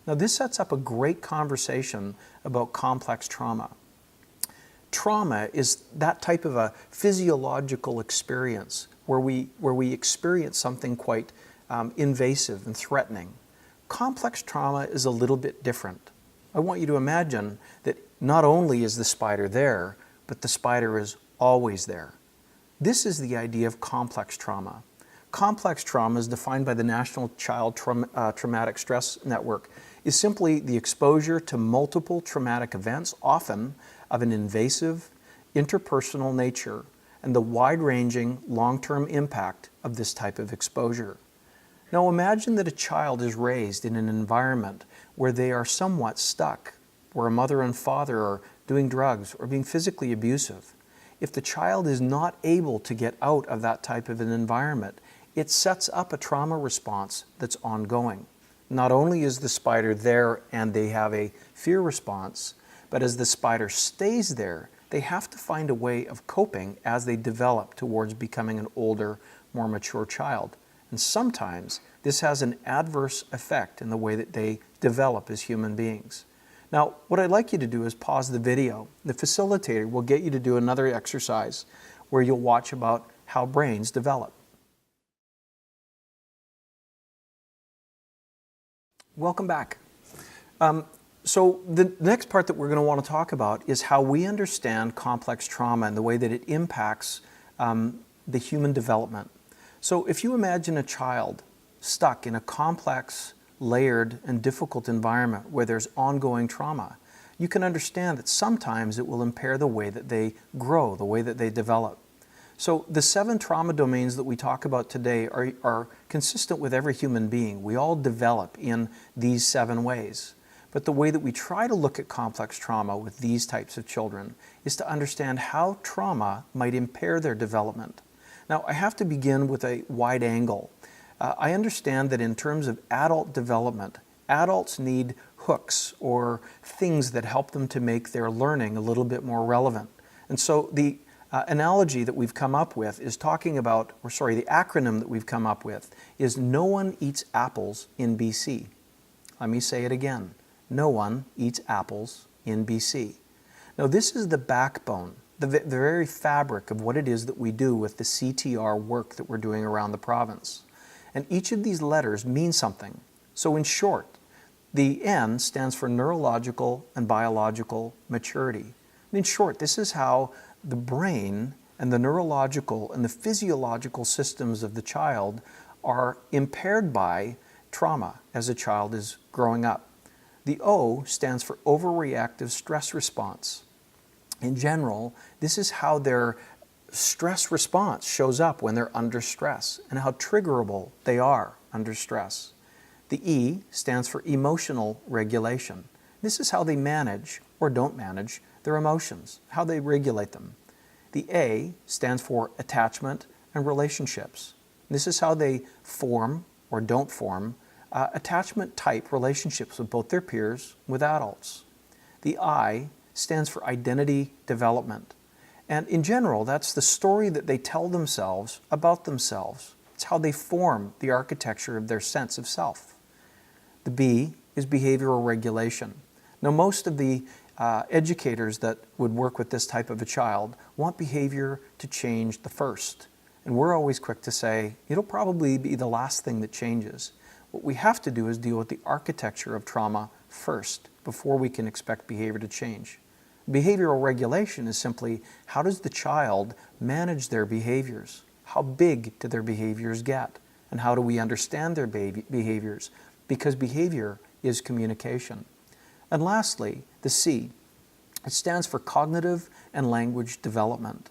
Now this sets up a great conversation about complex trauma. Trauma is that type of a physiological experience where we experience something quite invasive and threatening. Complex trauma is a little bit different. I want you to imagine that not only is the spider there, but the spider is always there. This is the idea of complex trauma. Complex trauma, is defined by the National Child Traumatic Stress Network, is simply the exposure to multiple traumatic events, often of an invasive, interpersonal nature, and the wide-ranging long-term impact of this type of exposure. Now imagine that a child is raised in an environment where they are somewhat stuck, where a mother and father are doing drugs or being physically abusive. If the child is not able to get out of that type of an environment, it sets up a trauma response that's ongoing. Not only is the spider there and they have a fear response, but as the spider stays there, they have to find a way of coping as they develop towards becoming an older, more mature child. And sometimes this has an adverse effect in the way that they develop as human beings. Now, what I'd like you to do is pause the video. The facilitator will get you to do another exercise where you'll watch about how brains develop. Welcome back. So the next part that we're going to want to talk about is how we understand complex trauma and the way that it impacts the human development. So if you imagine a child stuck in a complex, layered, and difficult environment where there's ongoing trauma, you can understand that sometimes it will impair the way that they grow, the way that they develop. So the 7 trauma domains that we talk about today are consistent with every human being. We all develop in these 7 ways. But the way that we try to look at complex trauma with these types of children is to understand how trauma might impair their development. Now, I have to begin with a wide angle. I understand that in terms of adult development, adults need hooks or things that help them to make their learning a little bit more relevant. And so the analogy that we've come up with is talking about, the acronym that we've come up with is No One Eats Apples in BC. Let me say it again. No one eats apples in BC. Now this is the backbone, the very fabric of what it is that we do with the CTR work that we're doing around the province. And each of these letters means something. So in short, the N stands for neurological and biological maturity. And in short, this is how the brain and the neurological and the physiological systems of the child are impaired by trauma as a child is growing up. The O stands for over-reactive stress response. In general, this is how their stress response shows up when they're under stress and how triggerable they are under stress. The E stands for emotional regulation. This is how they manage or don't manage their emotions, how they regulate them. The A stands for attachment and relationships. This is how they form or don't form attachment type relationships with both their peers, with adults. The I stands for identity development. And in general, that's the story that they tell themselves about themselves. It's how they form the architecture of their sense of self. The B is behavioral regulation. Now, most of the educators that would work with this type of a child want behavior to change the first. And we're always quick to say, it'll probably be the last thing that changes. What we have to do is deal with the architecture of trauma first, before we can expect behavior to change. Behavioral regulation is simply, how does the child manage their behaviors? How big do their behaviors get? And how do we understand their behaviors? Because behavior is communication. And lastly, the C. It stands for cognitive and language development.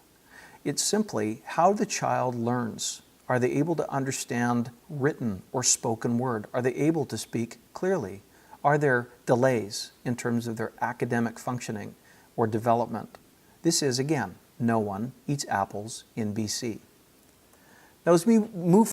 It's simply how the child learns. Are they able to understand written or spoken word? Are they able to speak clearly? Are there delays in terms of their academic functioning or development? This is, again, no one eats apples in BC. Now, as we move